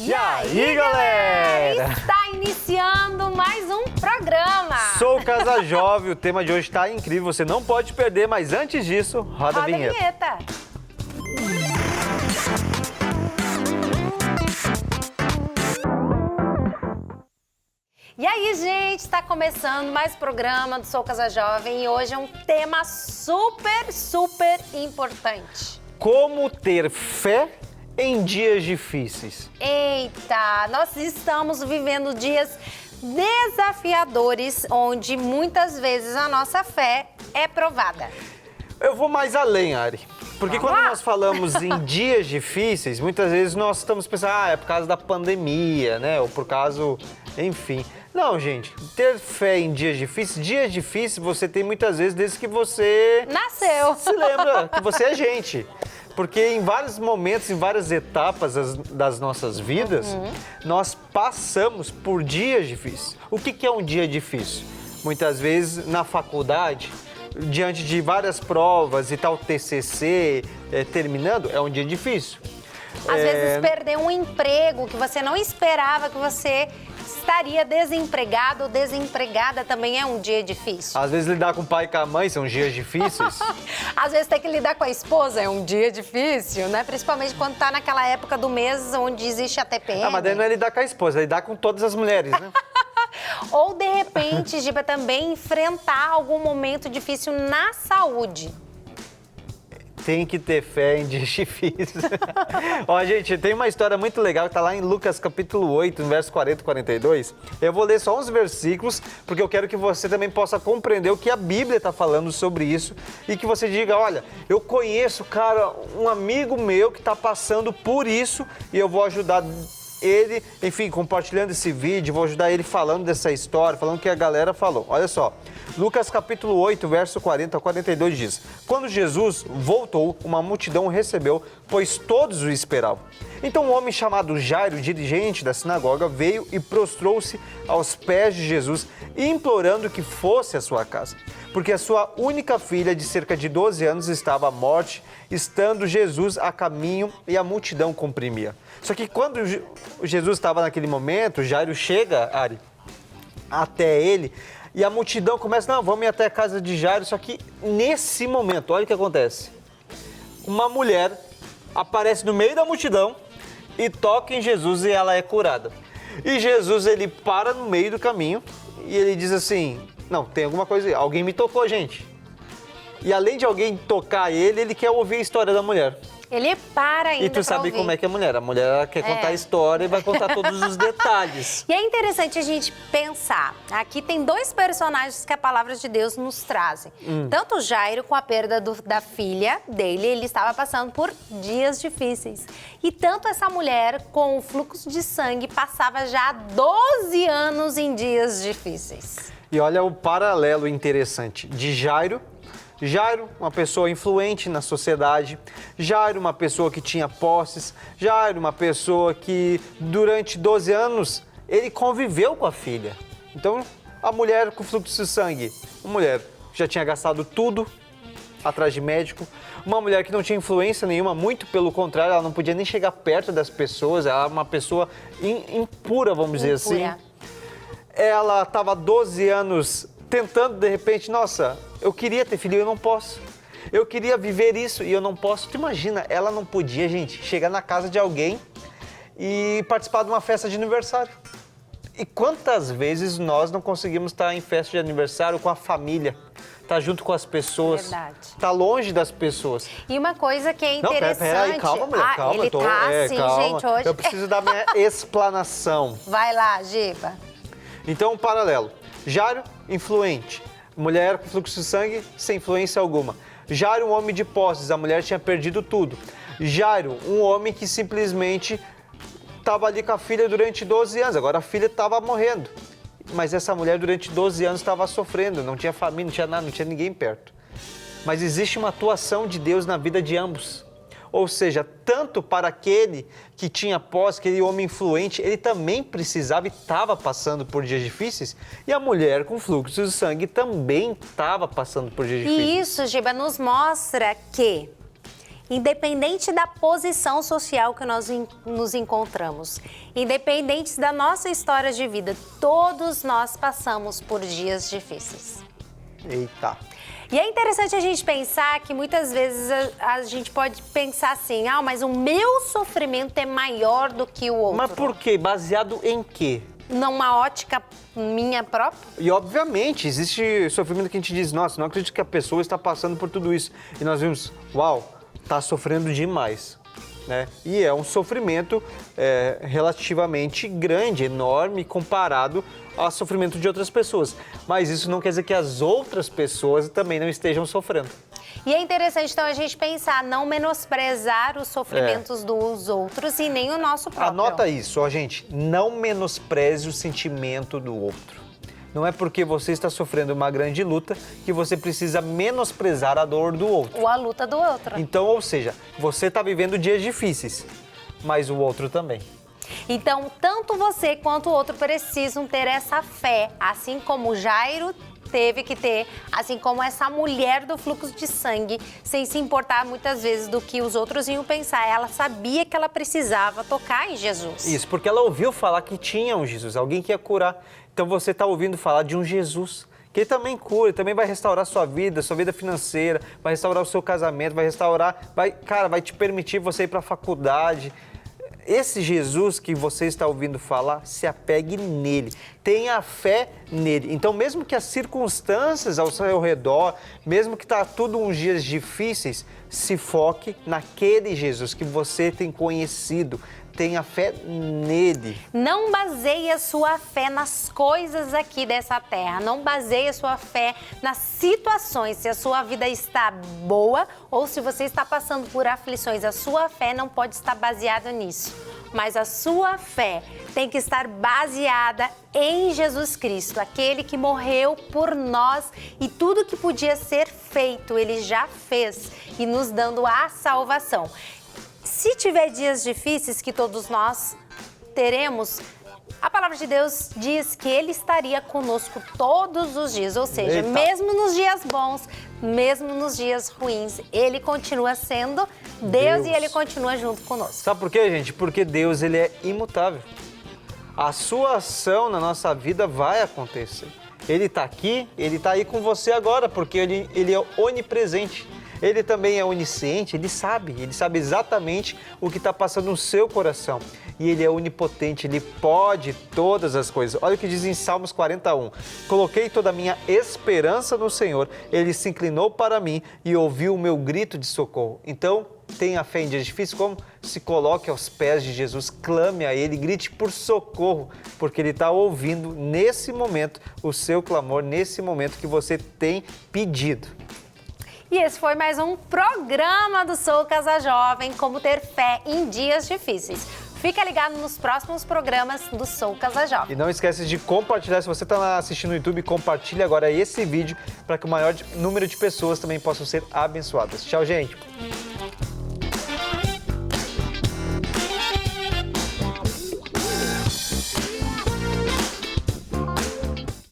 E aí, galera? Está iniciando mais um programa. Sou o Casa Jovem, o tema de hoje está incrível, você não pode perder, mas antes disso, roda a vinheta. E aí, gente, está começando mais um programa do Sou Casa Jovem e hoje é um tema super importante. Como ter fé em dias difíceis. Eita, nós estamos vivendo dias desafiadores, onde muitas vezes a nossa fé é provada. Eu vou mais além, Ari. Porque Vamos quando lá. nós falamos em dias difíceis, muitas vezes nós estamos pensando, é por causa da pandemia, né? Ou por causa, enfim. Não, gente, ter fé em dias difíceis você tem muitas vezes desde que você Nasceu. se lembra que você é gente. Porque em vários momentos, em várias etapas das nossas vidas, nós passamos por dias difíceis. O que é um dia difícil? Muitas vezes na faculdade, diante de várias provas e tal, TCC terminando, é um dia difícil. Às vezes perder um emprego que você não esperava que você estaria desempregado ou desempregada também é um dia difícil. Às vezes lidar com o pai e com a mãe são dias difíceis. Às vezes ter que lidar com a esposa é um dia difícil, né? Principalmente quando tá naquela época do mês onde existe a TPM. Ah, mas daí não é lidar com a esposa, é lidar com todas as mulheres, né? Ou, de repente, Giba, também enfrentar algum momento difícil na saúde. Tem que ter fé em dias difíceis. Ó, gente, tem uma história muito legal que tá lá em Lucas capítulo 8, no verso 40 e 42. Eu vou ler só uns versículos, porque eu quero que você também possa compreender o que a Bíblia está falando sobre isso e que você diga, olha, eu conheço, cara, um amigo meu que está passando por isso e eu vou ajudar ele, enfim, compartilhando esse vídeo, vou ajudar ele falando dessa história, falando o que a galera falou. Olha só, Lucas capítulo 8, verso 40 a 42 diz: Quando Jesus voltou, uma multidão o recebeu, pois todos o esperavam. Então um homem chamado Jairo, dirigente da sinagoga, veio e prostrou-se aos pés de Jesus, implorando que fosse à sua casa, porque a sua única filha, de cerca de 12 anos, estava à morte, estando Jesus a caminho e a multidão comprimia. Só que quando Jesus estava naquele momento, Jairo chega, Ari, até ele, e a multidão começa, não, vamos ir até a casa de Jairo. Só que nesse momento, olha o que acontece. Uma mulher aparece no meio da multidão e toca em Jesus e ela é curada. E Jesus, ele para no meio do caminho e ele diz assim, não, tem alguma coisa aí, alguém me tocou, gente. E além de alguém tocar ele quer ouvir a história da mulher. Ele para ainda. E tu sabe como é que é a mulher. A mulher ela quer contar a história e vai contar todos os detalhes. E é interessante a gente pensar. Aqui tem dois personagens que a palavra de Deus nos trazem. Tanto Jairo, com a perda da filha dele, ele estava passando por dias difíceis. E tanto essa mulher, com o fluxo de sangue, passava já há 12 anos em dias difíceis. E olha o paralelo interessante de Jairo, uma pessoa influente na sociedade, Jairo, uma pessoa que tinha posses, Jairo, uma pessoa que durante 12 anos ele conviveu com a filha. Então, a mulher com fluxo de sangue, uma mulher que já tinha gastado tudo atrás de médico, uma mulher que não tinha influência nenhuma, muito pelo contrário, ela não podia nem chegar perto das pessoas, ela era uma pessoa impura, vamos dizer assim. Ela estava 12 anos tentando, de repente, nossa, eu queria ter filho e eu não posso. Eu queria viver isso e eu não posso. Tu imagina, ela não podia, gente, chegar na casa de alguém e participar de uma festa de aniversário. E quantas vezes nós não conseguimos estar em festa de aniversário com a família, estar junto com as pessoas, Verdade. estar longe das pessoas. E uma coisa que é Não, interessante... peraí, calma, mulher, calma. Ele tá assim, calma. gente, hoje... Eu preciso dar minha explanação. Vai lá, Giba. Então, um paralelo. Jairo, influente. Mulher com fluxo de sangue, sem influência alguma. Jairo, um homem de posses, a mulher tinha perdido tudo. Jairo, um homem que simplesmente estava ali com a filha durante 12 anos, agora a filha estava morrendo. Mas essa mulher durante 12 anos estava sofrendo, não tinha família, não tinha nada, não tinha ninguém perto. Mas existe uma atuação de Deus na vida de ambos. Ou seja, tanto para aquele que tinha posse, aquele homem influente, ele também precisava e estava passando por dias difíceis. E a mulher com fluxo de sangue também estava passando por dias difíceis. E isso, Giba, nos mostra que independente da posição social que nós nos encontramos, independente da nossa história de vida, todos nós passamos por dias difíceis. Eita. E é interessante a gente pensar que muitas vezes a gente pode pensar assim, mas o meu sofrimento é maior do que o outro. Mas por quê? Baseado em quê? Numa ótica minha própria? E obviamente existe sofrimento que a gente diz, nossa, não acredito que a pessoa está passando por tudo isso. E nós vimos, uau, está sofrendo demais. Né? E é um sofrimento relativamente grande, enorme, comparado ao sofrimento de outras pessoas. Mas isso não quer dizer que as outras pessoas também não estejam sofrendo. E é interessante, então, a gente pensar, não menosprezar os sofrimentos dos outros e nem o nosso próprio. Anota isso, ó, gente. Não menospreze o sentimento do outro. Não é porque você está sofrendo uma grande luta que você precisa menosprezar a dor do outro. Ou a luta do outro. Então, ou seja, você está vivendo dias difíceis, mas o outro também. Então, tanto você quanto o outro precisam ter essa fé, assim como Jairo teve que ter, assim como essa mulher do fluxo de sangue, sem se importar muitas vezes do que os outros iam pensar. Ela sabia que ela precisava tocar em Jesus. Isso, porque ela ouviu falar que tinha um Jesus, alguém que ia curar. Então você está ouvindo falar de um Jesus que ele também cura, ele também vai restaurar sua vida financeira, vai restaurar o seu casamento, vai te permitir você ir para a faculdade. Esse Jesus que você está ouvindo falar, se apegue nele, tenha fé nele. Então, mesmo que as circunstâncias ao seu redor, mesmo que está tudo uns dias difíceis, se foque naquele Jesus que você tem conhecido. Tenha fé nele. Não baseie a sua fé nas coisas aqui dessa terra. Não baseie a sua fé nas situações. Se a sua vida está boa ou se você está passando por aflições, a sua fé não pode estar baseada nisso. Mas a sua fé tem que estar baseada em Jesus Cristo, aquele que morreu por nós e tudo que podia ser feito, ele já fez e nos dando a salvação. Se tiver dias difíceis, que todos nós teremos, a palavra de Deus diz que Ele estaria conosco todos os dias. Ou seja, Eita. mesmo nos dias bons, mesmo nos dias ruins, Ele continua sendo Deus. E Ele continua junto conosco. Sabe por quê, gente? Porque Deus, ele é imutável. A sua ação na nossa vida vai acontecer. Ele está aqui, ele está aí com você agora, porque ele é onipresente. Ele também é onisciente, ele sabe exatamente o que está passando no seu coração. E ele é onipotente, ele pode todas as coisas. Olha o que diz em Salmos 41. Coloquei toda a minha esperança no Senhor, ele se inclinou para mim e ouviu o meu grito de socorro. Então, tenha fé em dias difíceis, como se coloque aos pés de Jesus, clame a Ele, grite por socorro, porque Ele está ouvindo nesse momento o seu clamor, nesse momento que você tem pedido. E esse foi mais um programa do Sou Casa Jovem, como ter fé em dias difíceis. Fica ligado nos próximos programas do Sou Casa Jovem. E não esquece de compartilhar, se você está assistindo no YouTube, compartilhe agora esse vídeo para que o maior número de pessoas também possam ser abençoadas. Tchau, gente!